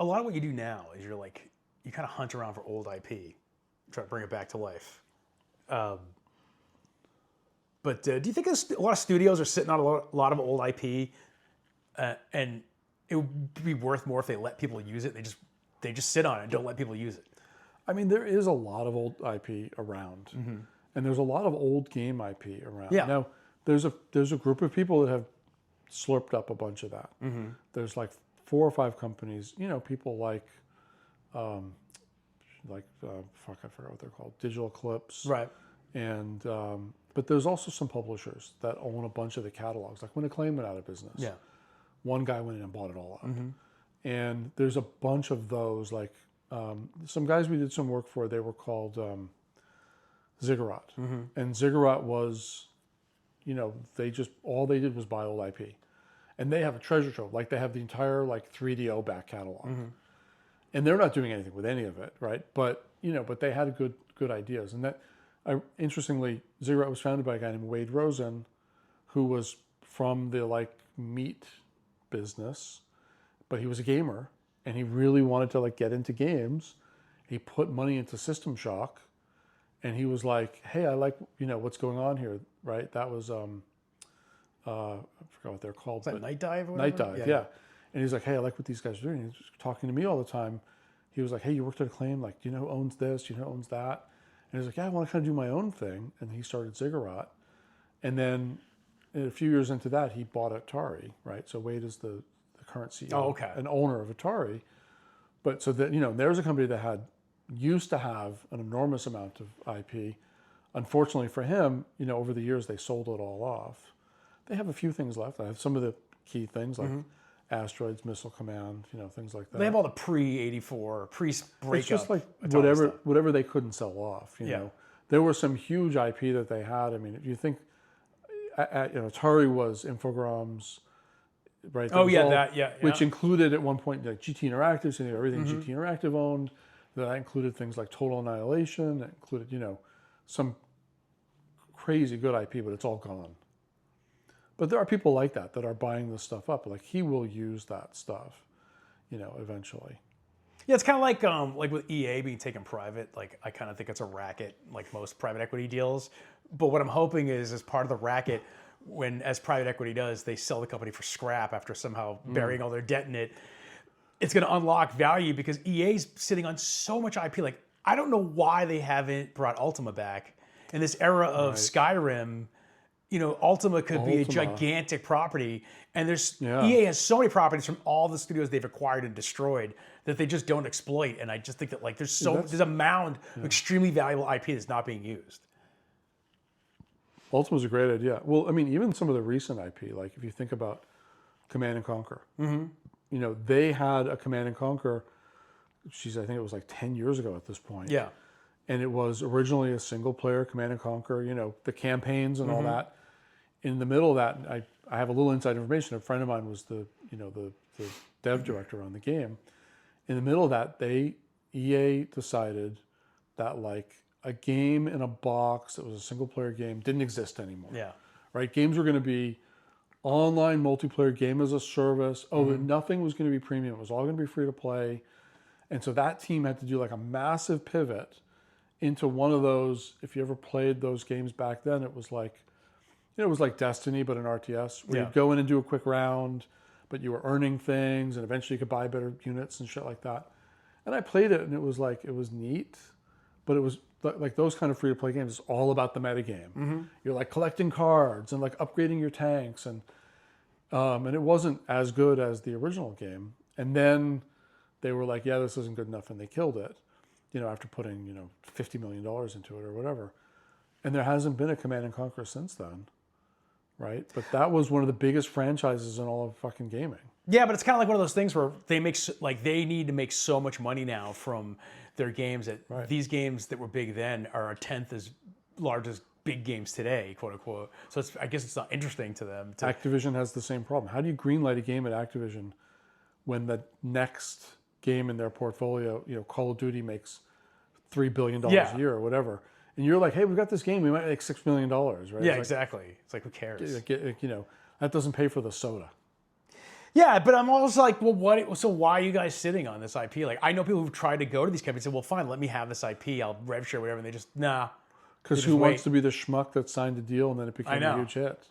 a lot of what you do now is you kind of hunt around for old IP, try to bring it back to life. But do you think a lot of studios are sitting on a lot of old IP, and it would be worth more if they let people use it? They just sit on it and don't let people use it. I mean, there is a lot of old IP around, and there's a lot of old game IP around. Yeah. Now, there's a group of people that have slurped up a bunch of that. There's like 4 or 5 companies. People like, fuck, I forgot what they're called, Digital Eclipse, Right. And but there's also some publishers that own a bunch of the catalogs. Like when Acclaim went out of business, Yeah. one guy went in and bought it all up. And there's a bunch of those, like some guys we did some work for, they were called Ziggurat. And Ziggurat was, all they did was buy old IP. And they have a treasure trove. Like they have the entire 3DO back catalog. And they're not doing anything with any of it, right? But, but they had good ideas. And that, interestingly, Ziggurat was founded by a guy named Wade Rosen, who was from the meat business, but he was a gamer and he really wanted to get into games. He put money into System Shock, and he was like, hey, I like what's going on here, right? That was I forgot what they're called. Is that Night Dive or whatever? Night Dive, yeah. And he's like, hey, I like what these guys are doing. He's talking to me all the time. He was like, hey, you worked at Acclaim, do you know who owns this? Do you know who owns that? And he's like, yeah, I want to kind of do my own thing. And he started Ziggurat. And then a few years into that, he bought Atari, right? So Wade is the current CEO and owner of Atari. But so that, there's a company that used to have an enormous amount of IP. Unfortunately for him, over the years, they sold it all off. They have a few things left. I have some of the key things like Asteroids, Missile Command, things like that. They have all the pre-84, pre-breakup. It's just like Atari whatever they couldn't sell off. You know, there was some huge IP that they had. I mean, if you think, Atari was Infogrames, right? Which included at one point GT Interactive, so everything GT Interactive owned. That included things like Total Annihilation. That included some crazy good IP, but it's all gone. But there are people like that are buying this stuff up. Like he will use that stuff, eventually. Yeah, it's kind of like with EA being taken private. Like I kind of think it's a racket, like most private equity deals. But what I'm hoping is, as part of the racket, as private equity does, they sell the company for scrap after somehow burying all their debt in it. It's going to unlock value because EA's sitting on so much IP. Like I don't know why they haven't brought Ultima back in this era of Skyrim. Ultima could be a gigantic property, and EA has so many properties from all the studios they've acquired and destroyed that they just don't exploit. And I just think that there's a mound of extremely valuable IP that's not being used. Ultima's a great idea. Well, I mean, even some of the recent IP, like if you think about Command and Conquer, they had a Command and Conquer. I think it was 10 years ago at this point. Yeah. And it was originally a single player Command and Conquer, the campaigns and all that. In the middle of that, I have a little inside information. A friend of mine was the dev director on the game. In the middle of that, EA decided that a game in a box that was a single player game didn't exist anymore. Yeah. Right? Games were going to be online multiplayer, game as a service. Nothing was going to be premium. It was all going to be free to play. And so that team had to do a massive pivot into one of those. If you ever played those games back then, it was like Destiny, but an RTS, where you'd go in and do a quick round, but you were earning things, and eventually you could buy better units and shit like that. And I played it, and it was neat, but it was like those kind of free-to-play games. It's all about the metagame. You're collecting cards and upgrading your tanks, and it wasn't as good as the original game. And then they were like, yeah, this isn't good enough, and they killed it, after putting, $50 million into it or whatever. And there hasn't been a Command and Conquer since then, right? But that was one of the biggest franchises in all of fucking gaming. Yeah, but it's kind of like one of those things where they need to make so much money now from their games that these games that were big then are a tenth as large as big games today, quote unquote. So I guess it's not interesting to them. Activision has the same problem. How do you greenlight a game at Activision when the next game in their portfolio, Call of Duty makes $3 billion a year or whatever? And you're like, hey, we've got this game, we might make $6 million, right? Yeah, exactly. It's who cares? That doesn't pay for the soda. Yeah, but I'm also like, well, what? So why are you guys sitting on this IP? Like, I know people who've tried to go to these companies and say, well, fine, let me have this IP. I'll rev share whatever. And they just, nah. Because who wants to be the schmuck that signed a deal and then it became a huge hit?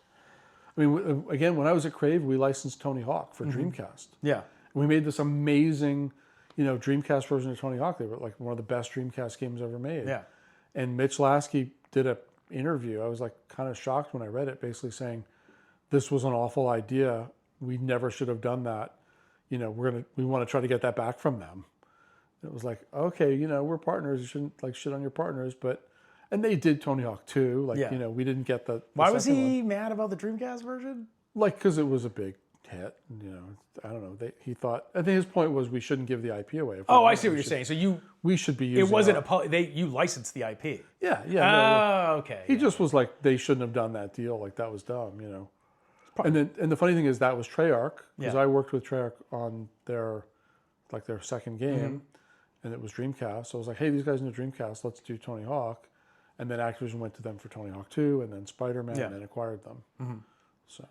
I mean, again, when I was at Crave, we licensed Tony Hawk for Dreamcast. Yeah. We made this amazing, Dreamcast version of Tony Hawk. They were like one of the best Dreamcast games ever made. Yeah. And Mitch Lasky did an interview. I was like kind of shocked when I read it, basically saying, this was an awful idea. We never should have done that. We want to try to get that back from them. It was like, okay, we're partners. You shouldn't like shit on your partners, and they did Tony Hawk 2. Like, we didn't get the Why was he one. mad about the Dreamcast version? Like, because it was a big hit. I don't know. He thought. I think his point was we shouldn't give the IP away. Oh, I see what you're saying. So we should be using. It wasn't you licensed the IP. Yeah. Oh, okay. He just was like, they shouldn't have done that deal. Like, that was dumb. And the funny thing is that was Treyarch, because I worked with Treyarch on their second game, and it was Dreamcast. So I was like, hey, these guys know Dreamcast. Let's do Tony Hawk. And then Activision went to them for Tony Hawk 2, and then Spider-Man, and then acquired them. So.